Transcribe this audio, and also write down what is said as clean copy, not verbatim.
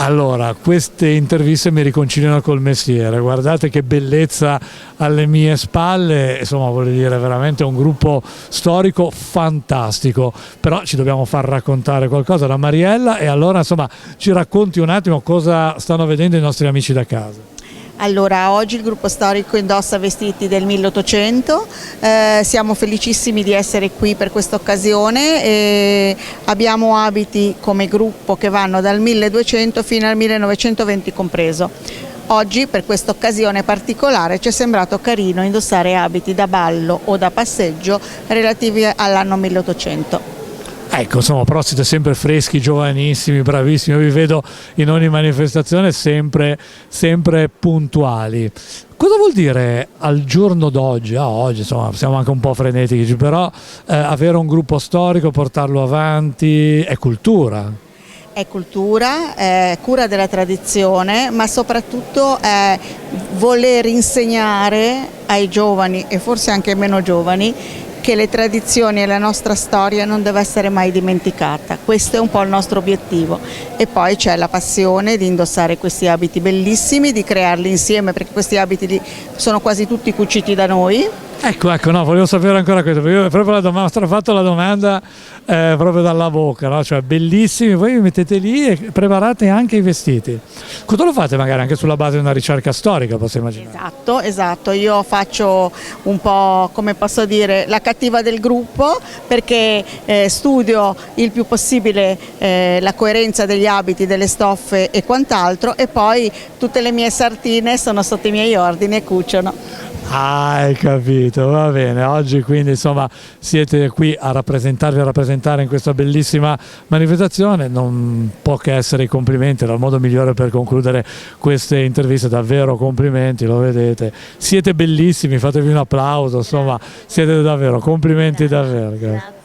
Allora, queste interviste mi riconciliano col mestiere, guardate che bellezza alle mie spalle, insomma voglio dire veramente un gruppo storico fantastico, però ci dobbiamo far raccontare qualcosa da Mariella e allora insomma ci racconti un attimo cosa stanno vedendo i nostri amici da casa. Allora, oggi il gruppo storico indossa vestiti del 1800, siamo felicissimi di essere qui per questa occasione e abbiamo abiti come gruppo che vanno dal 1200 fino al 1920 compreso. Oggi per questa occasione particolare ci è sembrato carino indossare abiti da ballo o da passeggio relativi all'anno 1800. Ecco, insomma, però siete sempre freschi, giovanissimi, bravissimi, io vi vedo in ogni manifestazione sempre puntuali. Cosa vuol dire al giorno d'oggi, oggi insomma siamo anche un po' frenetici, però avere un gruppo storico, portarlo avanti, è cultura? È cultura, è cura della tradizione, ma soprattutto è voler insegnare ai giovani e forse anche ai meno giovani che le tradizioni e la nostra storia non deve essere mai dimenticata. Questo è un po' il nostro obiettivo e poi c'è la passione di indossare questi abiti bellissimi, di crearli insieme perché questi abiti sono quasi tutti cuciti da noi. Ecco, no, volevo sapere ancora questo, perché io proprio ho fatto la domanda proprio dalla bocca, no? Cioè bellissimi, voi vi mettete lì e preparate anche i vestiti. Cosa lo fate magari anche sulla base di una ricerca storica, posso immaginare? Esatto, io faccio un po', come posso dire, la cattiva del gruppo perché studio il più possibile la coerenza degli abiti, delle stoffe e quant'altro e poi tutte le mie sartine sono sotto i miei ordini e cuciono. Ah, hai capito, va bene. Oggi quindi insomma siete qui a rappresentare in questa bellissima manifestazione. Non può che essere i complimenti, era il modo migliore per concludere queste interviste, davvero complimenti, lo vedete. Siete bellissimi, fatevi un applauso, insomma siete davvero, complimenti davvero. Grazie.